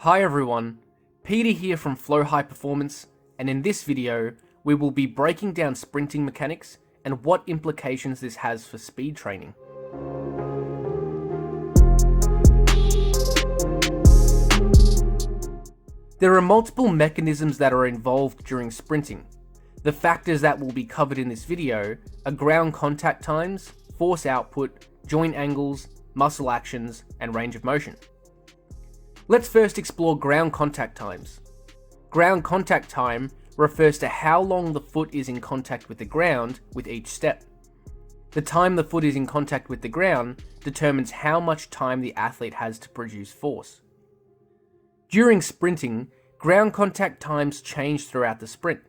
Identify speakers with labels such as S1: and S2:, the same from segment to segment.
S1: Hi everyone, Peter here from Flow High Performance, and in this video we will be breaking down sprinting mechanics and what implications this has for speed training. There are multiple mechanisms that are involved during sprinting. The factors that will be covered in this video are ground contact times, force output, joint angles, muscle actions, and range of motion. Let's first explore ground contact times. Ground contact time refers to how long the foot is in contact with the ground with each step. The time the foot is in contact with the ground determines how much time the athlete has to produce force. During sprinting, ground contact times change throughout the sprint.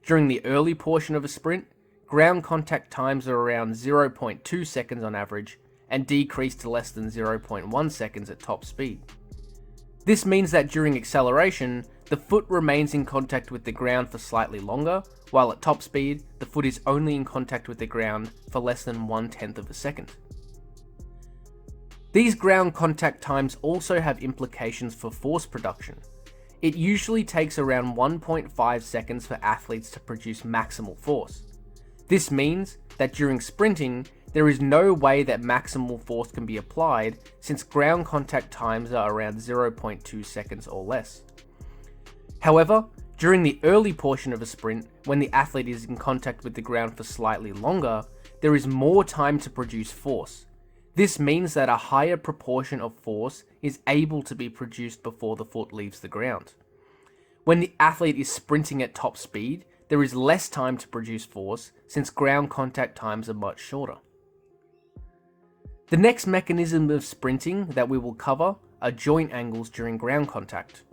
S1: During the early portion of a sprint, ground contact times are around 0.2 seconds on average and decrease to less than 0.1 seconds at top speed. This means that during acceleration, the foot remains in contact with the ground for slightly longer, while at top speed, the foot is only in contact with the ground for less than 1/10 of a second. These ground contact times also have implications for force production. It usually takes around 1.5 seconds for athletes to produce maximal force. This means that during sprinting, there is no way that maximal force can be applied since ground contact times are around 0.2 seconds or less. However, during the early portion of a sprint, when the athlete is in contact with the ground for slightly longer, there is more time to produce force. This means that a higher proportion of force is able to be produced before the foot leaves the ground. When the athlete is sprinting at top speed, there is less time to produce force since ground contact times are much shorter. The next mechanism of sprinting that we will cover are joint angles during ground contact.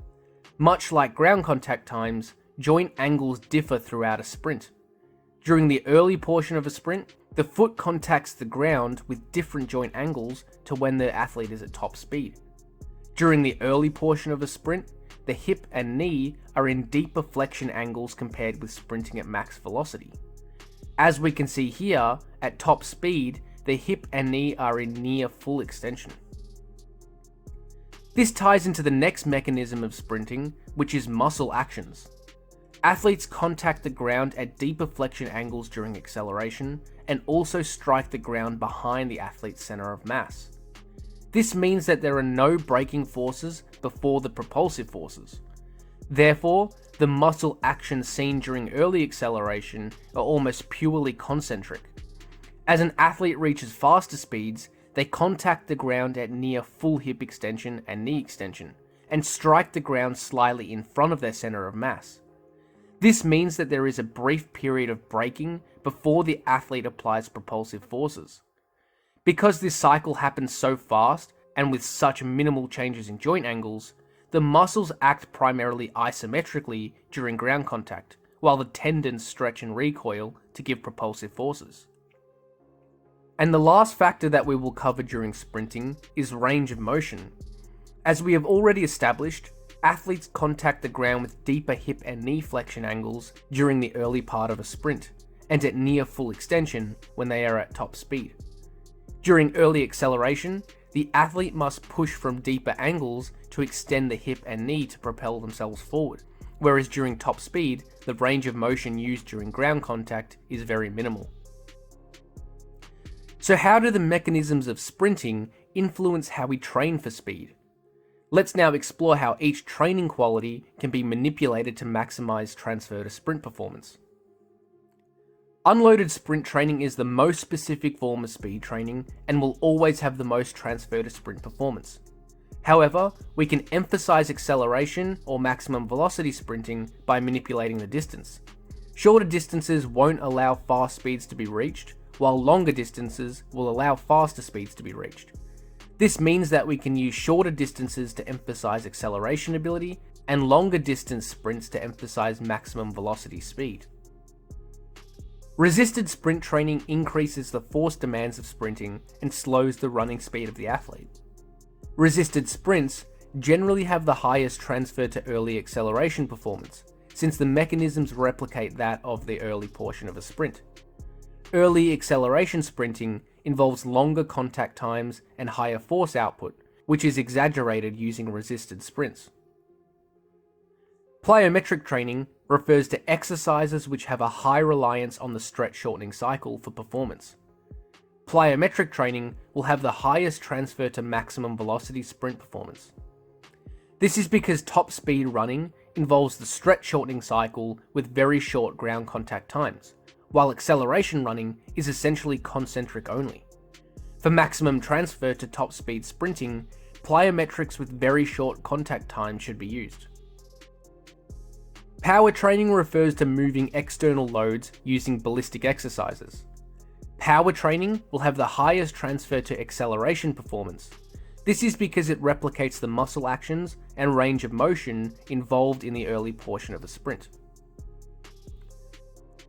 S1: Much like ground contact times, joint angles differ throughout a sprint. During the early portion of a sprint, the foot contacts the ground with different joint angles to when the athlete is at top speed. During the early portion of a sprint, the hip and knee are in deeper flexion angles compared with sprinting at max velocity. As we can see here, at top speed, the hip and knee are in near full extension. This ties into the next mechanism of sprinting, which is muscle actions. Athletes contact the ground at deeper flexion angles during acceleration and also strike the ground behind the athlete's center of mass. This means that there are no braking forces before the propulsive forces. Therefore, the muscle actions seen during early acceleration are almost purely concentric. As an athlete reaches faster speeds, they contact the ground at near full hip extension and knee extension, and strike the ground slightly in front of their center of mass. This means that there is a brief period of braking before the athlete applies propulsive forces. Because this cycle happens so fast and with such minimal changes in joint angles, the muscles act primarily isometrically during ground contact, while the tendons stretch and recoil to give propulsive forces. And the last factor that we will cover during sprinting is range of motion. As we have already established, athletes contact the ground with deeper hip and knee flexion angles during the early part of a sprint, and at near full extension when they are at top speed. During early acceleration, the athlete must push from deeper angles to extend the hip and knee to propel themselves forward, whereas during top speed, the range of motion used during ground contact is very minimal. So how do the mechanisms of sprinting influence how we train for speed? Let's now explore how each training quality can be manipulated to maximize transfer to sprint performance. Unloaded sprint training is the most specific form of speed training and will always have the most transfer to sprint performance. However, we can emphasize acceleration or maximum velocity sprinting by manipulating the distance. Shorter distances won't allow fast speeds to be reached, while longer distances will allow faster speeds to be reached. This means that we can use shorter distances to emphasize acceleration ability and longer distance sprints to emphasize maximum velocity speed. Resisted sprint training increases the force demands of sprinting and slows the running speed of the athlete. Resisted sprints generally have the highest transfer to early acceleration performance, since the mechanisms replicate that of the early portion of a sprint. Early acceleration sprinting involves longer contact times and higher force output, which is exaggerated using resisted sprints. Plyometric training refers to exercises which have a high reliance on the stretch shortening cycle for performance. Plyometric training will have the highest transfer to maximum velocity sprint performance. This is because top speed running involves the stretch shortening cycle with very short ground contact times, while acceleration running is essentially concentric only. For maximum transfer to top speed sprinting, plyometrics with very short contact time should be used. Power training refers to moving external loads using ballistic exercises. Power training will have the highest transfer to acceleration performance. This is because it replicates the muscle actions and range of motion involved in the early portion of a sprint.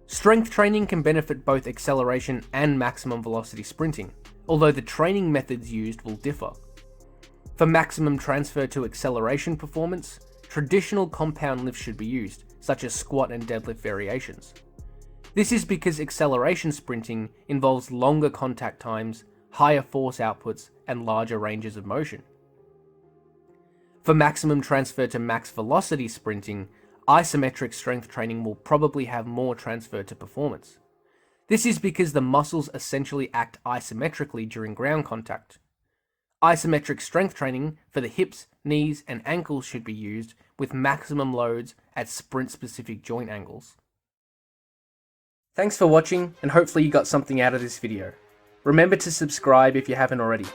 S1: Strength training can benefit both acceleration and maximum velocity sprinting, although the training methods used will differ. For maximum transfer to acceleration performance, traditional compound lifts should be used, such as squat and deadlift variations. This is because acceleration sprinting involves longer contact times, higher force outputs, and larger ranges of motion. For maximum transfer to max velocity sprinting, isometric strength training will probably have more transfer to performance. This is because the muscles essentially act isometrically during ground contact. Isometric strength training for the hips, knees, and ankles should be used with maximum loads at sprint-specific joint angles. Thanks for watching, and hopefully you got something out of this video. Remember to subscribe if you haven't already.